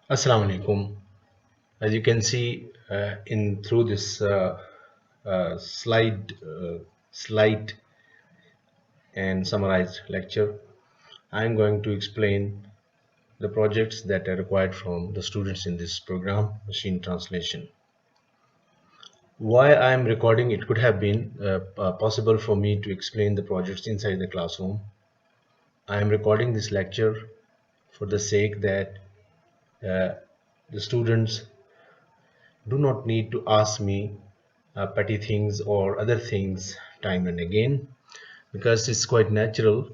Assalamu alaikum. As you can see in through this slide and summarized lecture, I am going to explain the projects that are required from the students in this program, machine translation. Why I am recording it could have been possible for me to explain the projects inside the classroom. I am recording this lecture for the sake that uh, the students do not need to ask me petty things or other things time and again, because it's quite natural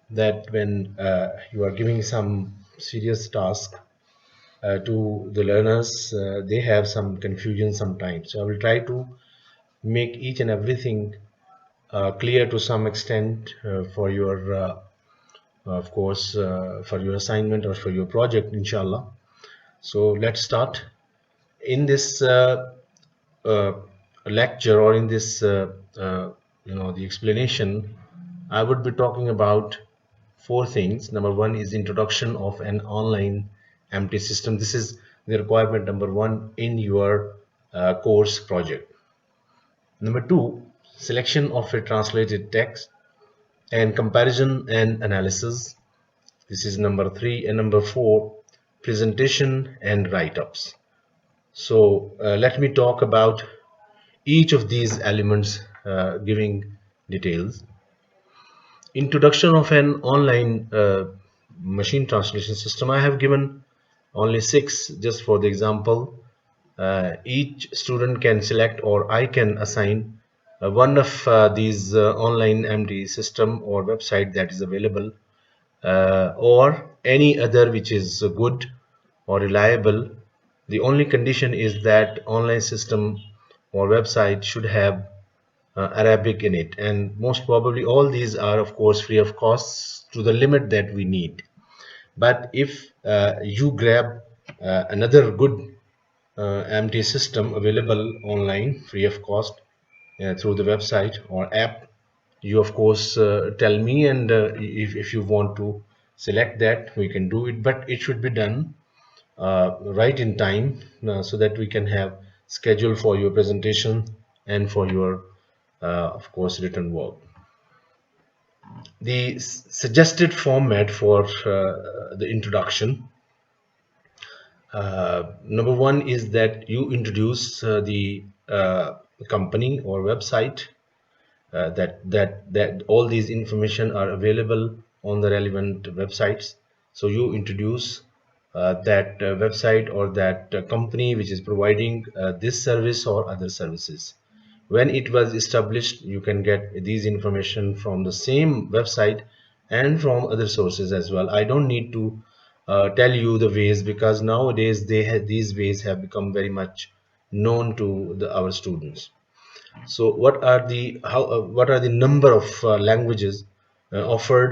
that when you are giving some serious task to the learners, they have some confusion sometimes. So I will try to make each and everything clear to some extent for your of course for your assignment or for your project, inshallah. So let's start in this uh, lecture, or in this the explanation. I would be talking about four things. Number one is introduction of an online empty system. This is the requirement number one in your course project. Number two, selection of a translated text and comparison and analysis. This is number three. And number four, presentation and write-ups. So let me talk about each of these elements, giving details. Introduction of an online machine translation system. I have given only six just for the example. Each student can select, or I can assign one of these online MD system or website that is available, or any other which is good or reliable. The only condition is that online system or website should have Arabic in it, and most probably all these are of course free of costs to the limit that we need. But if you grab another good MT system available online free of cost through the website or app, you of course tell me, and if you want to select that, we can do it, but it should be done right in time, so that we can have schedule for your presentation and for your of course written work. The suggested format for the introduction, number one is that you introduce the company or website, that all these information are available on the relevant websites. So you introduce that website or that company which is providing this service or other services. When it was established, you can get these information from the same website and from other sources as well. I don't need to tell you the ways, because nowadays these ways have become very much known to our students. So what are the number of languages offered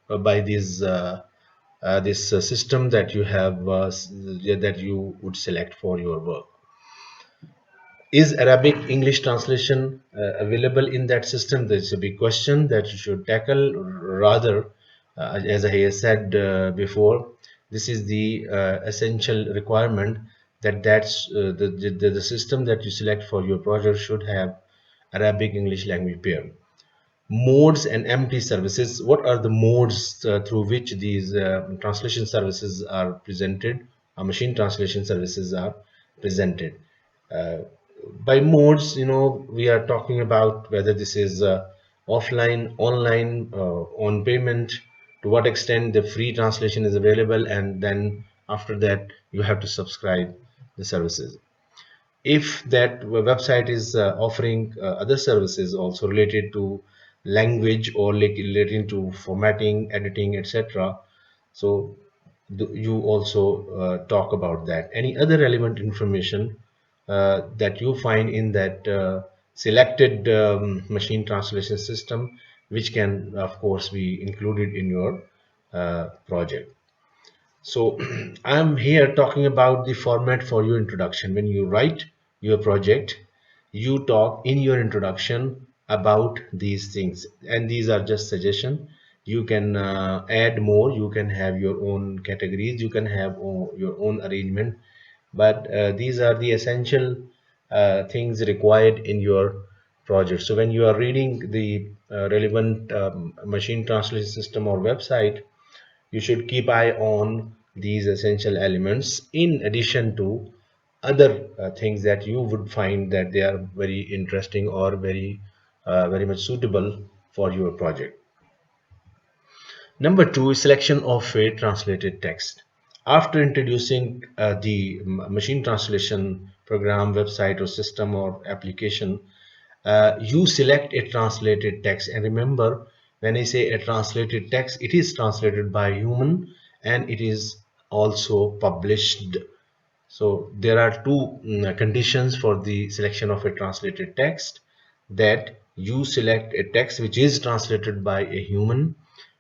by this system that you have that you would select for your work? Is Arabic English translation available in that system? That's a big question that you should tackle. Rather, as I said before, this is the essential requirement, the system that you select for your project should have Arabic English language pair. Modes and empty services. What are the modes through which these translation services are presented? Machine translation services are presented. Uh, by modes, we are talking about whether this is offline, online, on payment, to what extent the free translation is available, and then after that you have to subscribe the services. If that website is offering other services also related to language, or like relating to formatting, editing, etc., so you also talk about that. Any other relevant information that you find in that selected machine translation system, which can of course be included in your project. So I'm here talking about the format for your introduction. When you write your project, you talk in your introduction about these things, and these are just suggestion. You can add more, you can have your own categories, you can have your own arrangement, but these are the essential things required in your project. So when you are reading the relevant machine translation system or website, you should keep eye on these essential elements in addition to other things that you would find that they are very interesting or very much suitable for your project. Number two is selection of a translated text. After introducing the machine translation program, website, or system or application, you select a translated text. And remember, when I say a translated text, it is translated by human and it is also published. So there are two conditions for the selection of a translated text: that you select a text which is translated by a human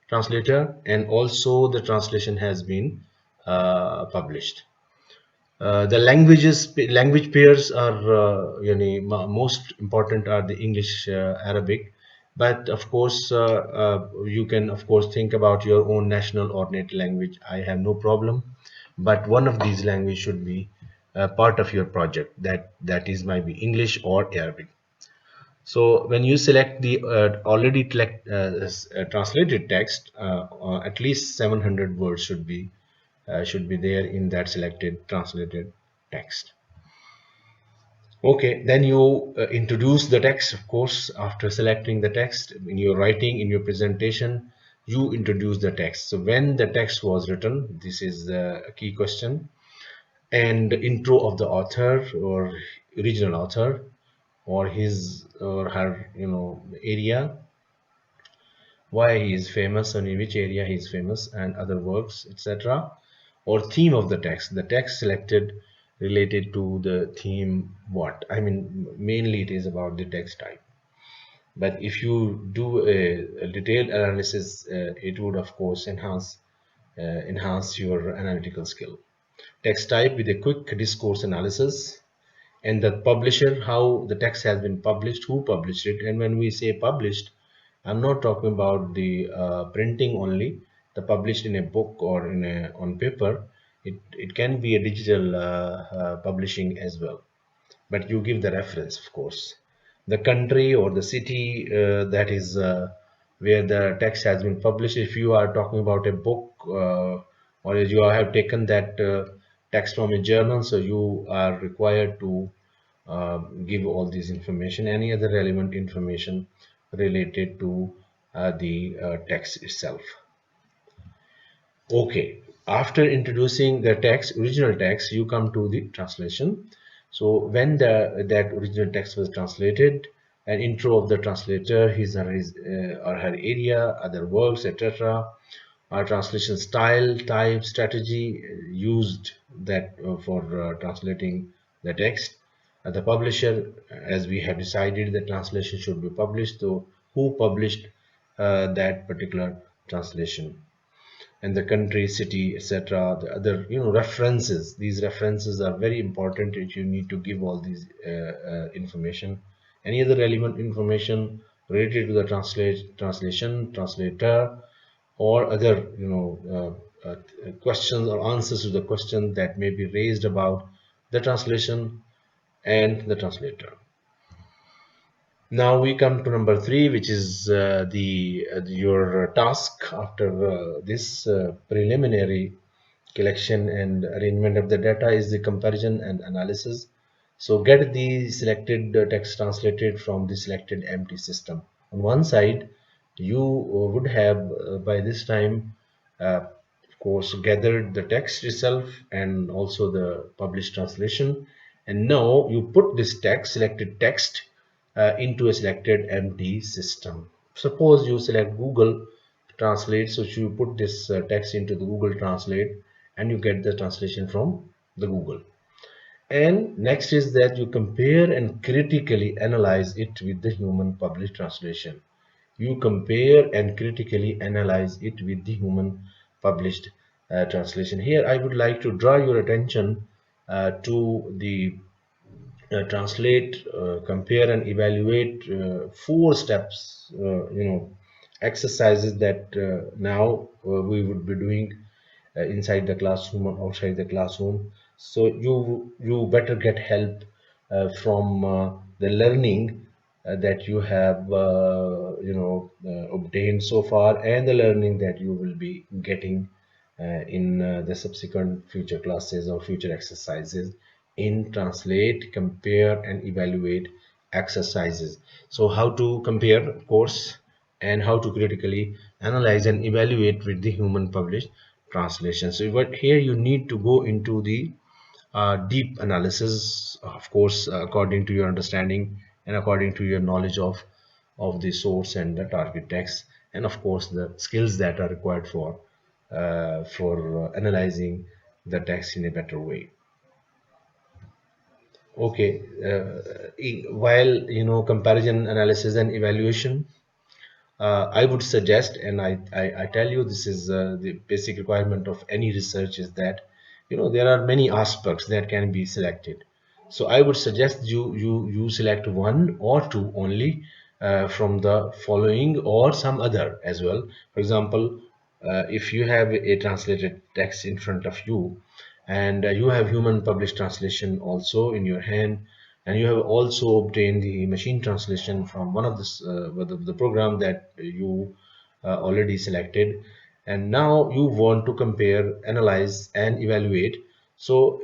translator, and also the translation has been published. The language pairs are most important are the English, Arabic, but of course you can of course think about your own national or native language. I have no problem, but one of these language should be part of your project. That is might be English or Arabic. So when you select the already translated text, at least 700 words should be there in that selected translated text. Okay, then you introduce the text. Of course, after selecting the text in your writing, in your presentation, you introduce the text. So when the text was written, this is the key question, and the intro of the author or original author, or his or her area, why he is famous and in which area he is famous, and other works, etc. Or theme of the text selected related to the theme. What I mean, mainly it is about the text type, but if you do a detailed analysis, it would of course enhance your analytical skill. Text type with a quick discourse analysis, and the publisher, how the text has been published, who published it. And when we say published, I'm not talking about the printing only, the published in a book or in a on paper. It can be a digital publishing as well, but you give the reference, of course, the country or the city that is where the text has been published. If you are talking about a book, or you have taken that text from a journal, so you are required to give all this information, any other relevant information related to the text itself. Okay, after introducing the text, original text, you come to the translation. So when that original text was translated, an intro of the translator, his or her area, other works, etc. Our translation style, type, strategy used that for translating the text. The publisher, as we have decided, the translation should be published. So who published that particular translation? And the country, city, etc. The other references. These references are very important if you need to give all these information. Any other relevant information related to the translation, translator, or other questions or answers to the question that may be raised about the translation and the translator. Now we come to number three, which is your task after this preliminary collection and arrangement of the data is the comparison and analysis. So get the selected text translated from the selected empty system. On one side, you would have by this time, of course, gathered the text itself and also the published translation. And now you put this text, selected text, into a selected empty system. Suppose you select Google Translate, so you put this text into the Google Translate and you get the translation from the Google. And next is that you compare and critically analyze it with the human published translation. You compare and critically analyze it with the human published translation. Here I would like to draw your attention to the translate, compare and evaluate four steps, exercises that now we would be doing inside the classroom or outside the classroom. So you better get help from the learning that you have obtained so far, and the learning that you will be getting in the subsequent future classes or future exercises in translate, compare, and evaluate exercises. So how to compare, of course, and how to critically analyze and evaluate with the human published translation. So but here you need to go into the deep analysis, of course, according to your understanding and according to your knowledge of the source and the target text, and of course the skills that are required for analyzing the text in a better way. Okay, while comparison analysis and evaluation, I would suggest, and I tell you, this is the basic requirement of any research, is that there are many aspects that can be selected. So I would suggest you select one or two only from the following, or some other as well. For example, if you have a translated text in front of you, and you have human published translation also in your hand, and you have also obtained the machine translation from one of the program that you already selected, and now you want to compare, analyze, and evaluate. So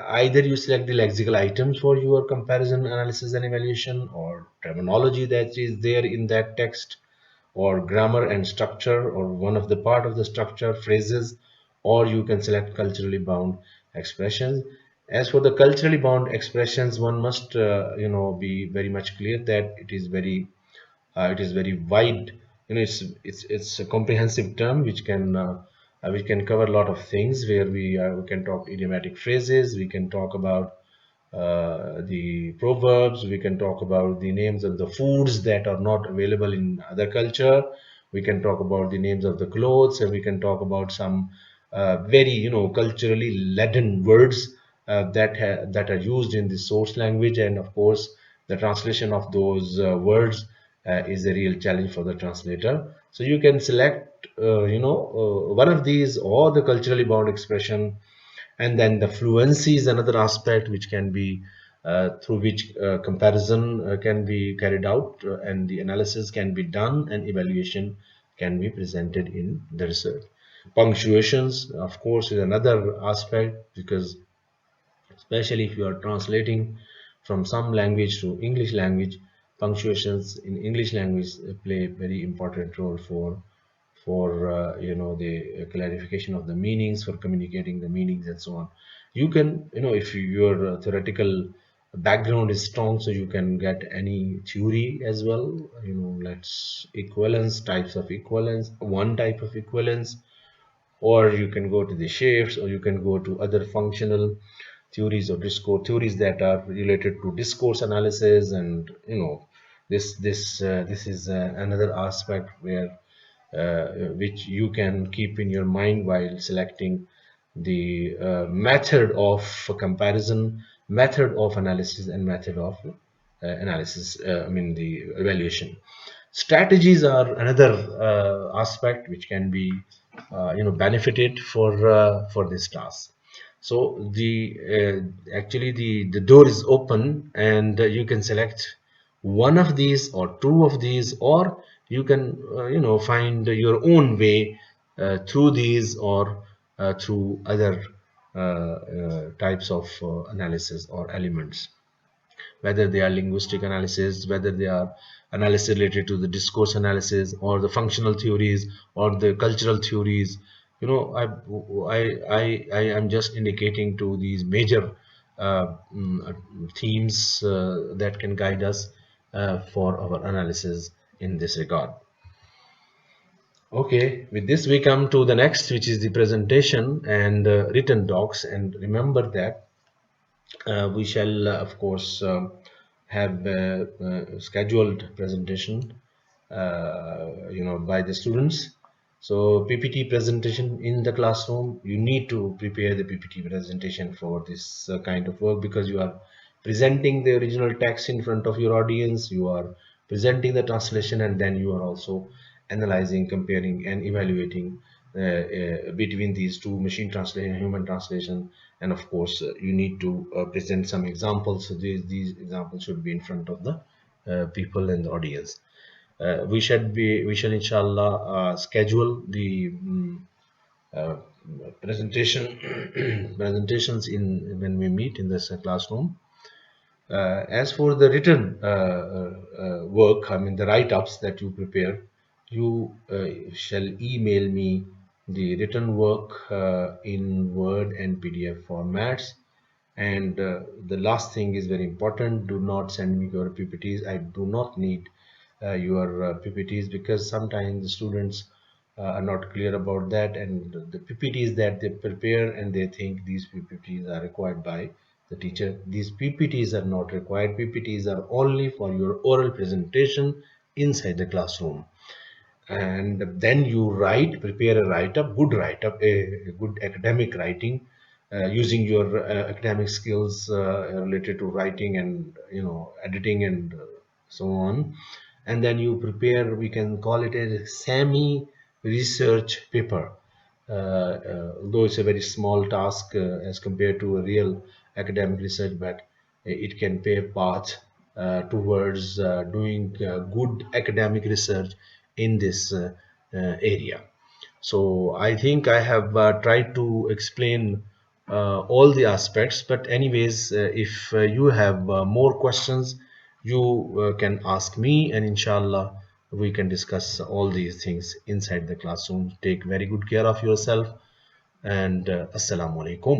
either you select the lexical items for your comparison, analysis, and evaluation, or terminology that is there in that text, or grammar and structure, or one of the part of the structure, phrases, or you can select culturally bound expressions. As for the culturally bound expressions, one must be very much clear that it is very wide. It's a comprehensive term which can cover a lot of things, where we can talk idiomatic phrases, we can talk about the proverbs, we can talk about the names of the foods that are not available in other culture, we can talk about the names of the clothes, and we can talk about some very culturally laden words that are used in the source language. And of course the translation of those words is a real challenge for the translator. So you can select one of these, or the culturally bound expression. And then the fluency is another aspect which can be through which comparison can be carried out, and the analysis can be done, and evaluation can be presented in the research. Punctuations, of course, is another aspect, because especially if you are translating from some language to English language, punctuations in English language play a very important role for the clarification of the meanings, for communicating the meanings, and so on. You can, if your theoretical background is strong, so you can get any theory as well. Let's equivalence, types of equivalence, one type of equivalence, or you can go to the shapes, or you can go to other functional theories or discourse theories that are related to discourse analysis. And this is another aspect where which you can keep in your mind while selecting the method of comparison, method of analysis, and method of the evaluation. Strategies are another aspect which can be benefited for this task. So actually the door is open, and you can select one of these or two of these, or you can find your own way through these, or through other types of analysis or elements, whether they are linguistic analysis, whether they are analysis related to the discourse analysis, or the functional theories, or the cultural theories. I am just indicating to these major themes that can guide us for our analysis in this regard. Okay, with this we come to the next, which is the presentation and written docs. And remember that we shall, of course, have scheduled presentation, by the students. So PPT presentation in the classroom, you need to prepare the PPT presentation for this kind of work, because you are presenting the original text in front of your audience, you are presenting the translation, and then you are also analyzing, comparing, and evaluating between these two, machine translation and human translation. And of course, you need to present some examples. So these examples should be in front of the people and the audience. We shall inshallah schedule the uh, presentations in when we meet in this classroom. As for the written work, I mean the write-ups that you prepare, you shall email me the written work in Word and PDF formats. And the last thing is very important: do not send me your PPTs. I do not need your PPTs, because sometimes the students are not clear about that, and the PPTs that they prepare, and they think these PPTs are required by the teacher. These PPTs are not required. PPTs are only for your oral presentation inside the classroom. And then you prepare a write-up, good write-up, a good academic writing, using your academic skills related to writing and editing and so on. And then you prepare, we can call it a semi research paper, though it's a very small task as compared to a real academic research, but it can pave path towards doing good academic research in this area. So I think I have tried to explain all the aspects. But anyways, if you have more questions, you can ask me, and inshallah we can discuss all these things inside the classroom. Take very good care of yourself, and assalamu alaikum.